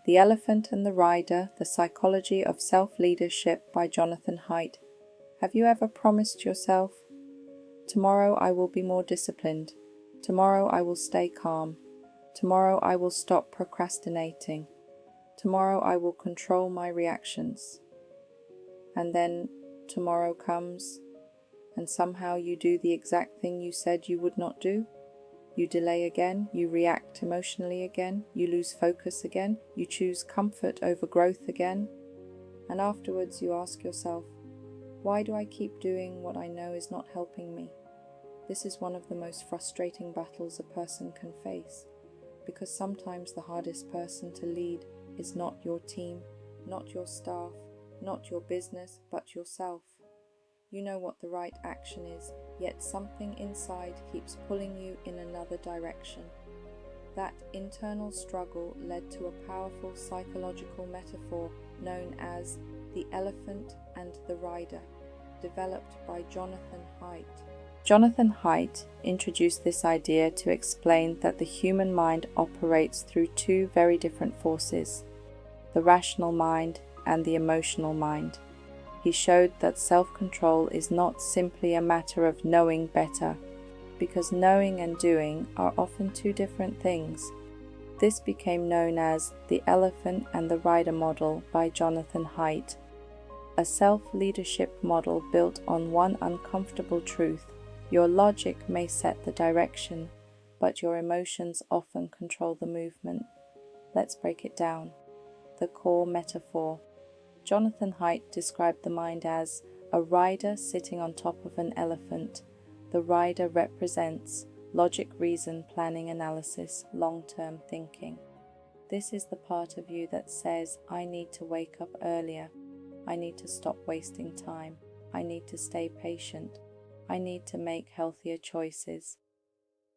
The Elephant and the Rider, The Psychology of Self-Leadership by Jonathan Haidt. Have you ever promised yourself, "Tomorrow I will be more disciplined. Tomorrow I will stay calm. Tomorrow I will stop procrastinating. Tomorrow I will control my reactions." And then tomorrow comes, and somehow you do the exact thing you said you would not do. You delay again, you react emotionally again, you lose focus again, you choose comfort over growth again. And afterwards you ask yourself, why do I keep doing what I know is not helping me? This is one of the most frustrating battles a person can face, because sometimes the hardest person to lead is not your team, not your staff, not your business, but yourself. You know what the right action is, yet something inside keeps pulling you in another direction. That internal struggle led to a powerful psychological metaphor known as the elephant and the rider, developed by Jonathan Haidt. Jonathan Haidt introduced this idea to explain that the human mind operates through two very different forces, the rational mind and the emotional mind. He showed that self-control is not simply a matter of knowing better, because knowing and doing are often two different things. This became known as the elephant and the rider model by Jonathan Haidt, a self-leadership model built on one uncomfortable truth. Your logic may set the direction, but your emotions often control the movement. Let's break it down. The core metaphor. Jonathan Haidt described the mind as a rider sitting on top of an elephant. The rider represents logic, reason, planning, analysis, long-term thinking. This is the part of you that says, I need to wake up earlier. I need to stop wasting time. I need to stay patient. I need to make healthier choices.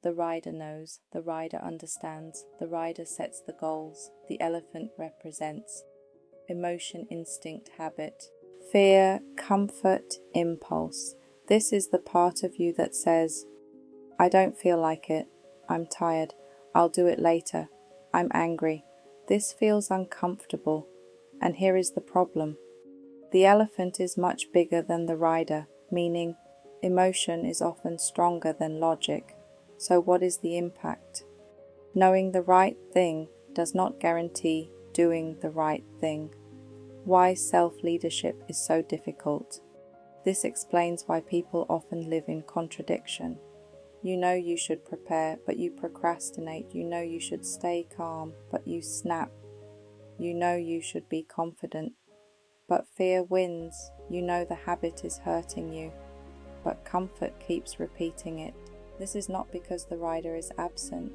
The rider knows, the rider understands, the rider sets the goals. The elephant represents emotion, instinct, habit, fear, comfort, impulse. This is the part of you that says, I don't feel like it. I'm tired. I'll do it later. I'm angry. This feels uncomfortable. And here is the problem. The elephant is much bigger than the rider, meaning emotion is often stronger than logic. So what is the impact? Knowing the right thing does not guarantee doing the right thing. Why self-leadership is so difficult. This explains why people often live in contradiction. You know you should prepare, but you procrastinate. You know you should stay calm, but you snap. You know you should be confident, but fear wins. You know the habit is hurting you, but comfort keeps repeating it. This is not because the rider is absent.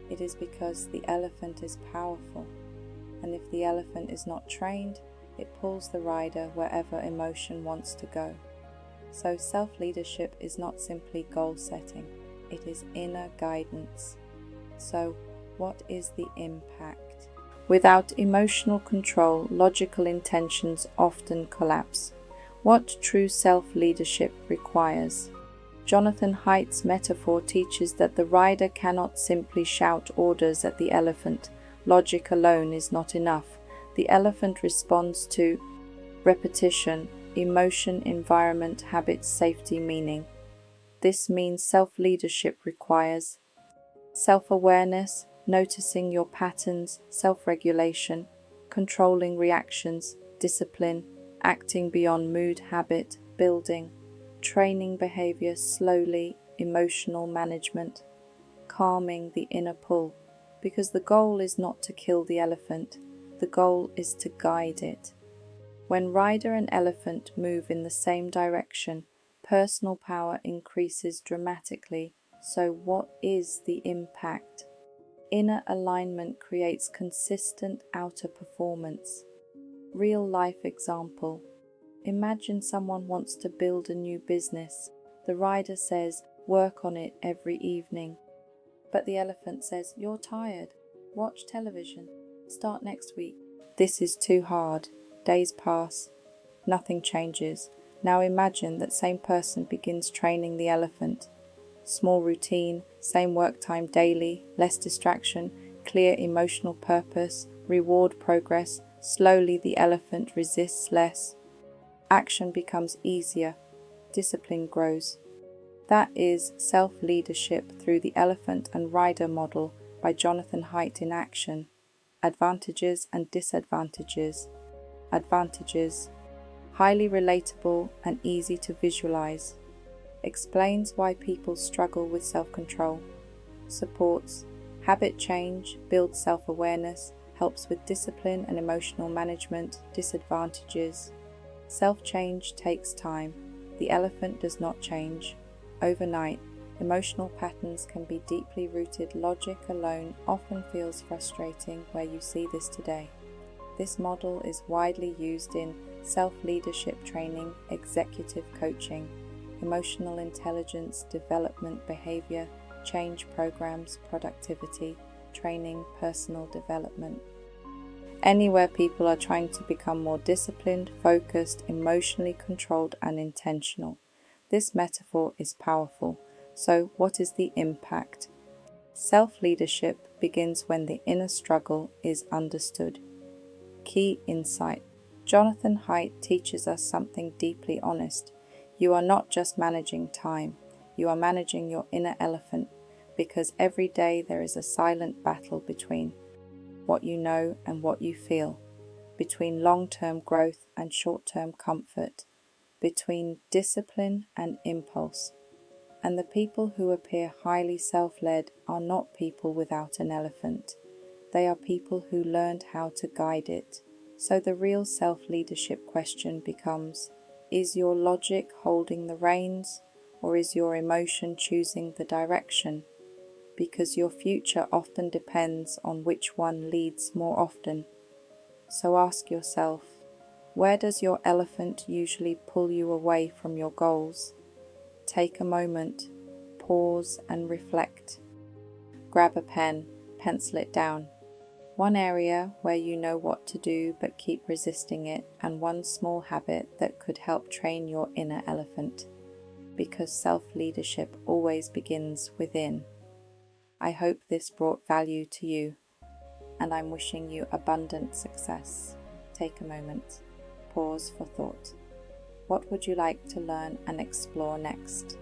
It is because the elephant is powerful. And if the elephant is not trained, it pulls the rider wherever emotion wants to go. So self-leadership is not simply goal setting. It is inner guidance. So what is the impact? Without emotional control, logical intentions often collapse. What true self-leadership requires? Jonathan Haidt's metaphor teaches that the rider cannot simply shout orders at the elephant. Logic alone is not enough. The elephant responds to repetition, emotion, environment, habits, safety, meaning. This means self-leadership requires self-awareness, noticing your patterns, self-regulation, controlling reactions, discipline, acting beyond mood, habit, building, training behavior slowly, emotional management, calming the inner pull, because the goal is not to kill the elephant, the goal is to guide it. When rider and elephant move in the same direction, personal power increases dramatically. So what is the impact? Inner alignment creates consistent outer performance. Real life example. Imagine someone wants to build a new business. The rider says, work on it every evening. But the elephant says, you're tired. Watch television. Start next week. This is too hard. Days pass. Nothing changes. Now imagine that same person begins training the elephant. Small routine, same work time daily, less distraction, clear emotional purpose, reward progress. Slowly the elephant resists less. Action becomes easier. Discipline grows. That is self-leadership through the elephant and rider model by Jonathan Haidt in action. Advantages and disadvantages. Advantages. Highly relatable and easy to visualize. Explains why people struggle with self-control. Supports habit change, builds self-awareness, helps with discipline and emotional management. Disadvantages. Self-change takes time. The elephant does not change overnight. Emotional patterns can be deeply rooted. Logic alone often feels frustrating. Where you see this today. This model is widely used in self-leadership training, executive coaching, emotional intelligence development, behavior change programs, productivity training, personal development. Anywhere people are trying to become more disciplined, focused, emotionally controlled, and intentional. This metaphor is powerful. So, what is the impact? Self-leadership begins when the inner struggle is understood. Key insight. Jonathan Haidt teaches us something deeply honest. You are not just managing time, you are managing your inner elephant, because every day there is a silent battle between what you know and what you feel, between long-term growth and short-term comfort, between discipline and impulse. And the people who appear highly self-led are not people without an elephant. They are people who learned how to guide it. So the real self-leadership question becomes, is your logic holding the reins, or is your emotion choosing the direction? Because your future often depends on which one leads more often. So ask yourself, where does your elephant usually pull you away from your goals? Take a moment, pause and reflect. Grab a pen, pencil it down. One area where you know what to do but keep resisting it, and one small habit that could help train your inner elephant. Because self-leadership always begins within. I hope this brought value to you, and I'm wishing you abundant success. Take a moment, pause for thought. What would you like to learn and explore next?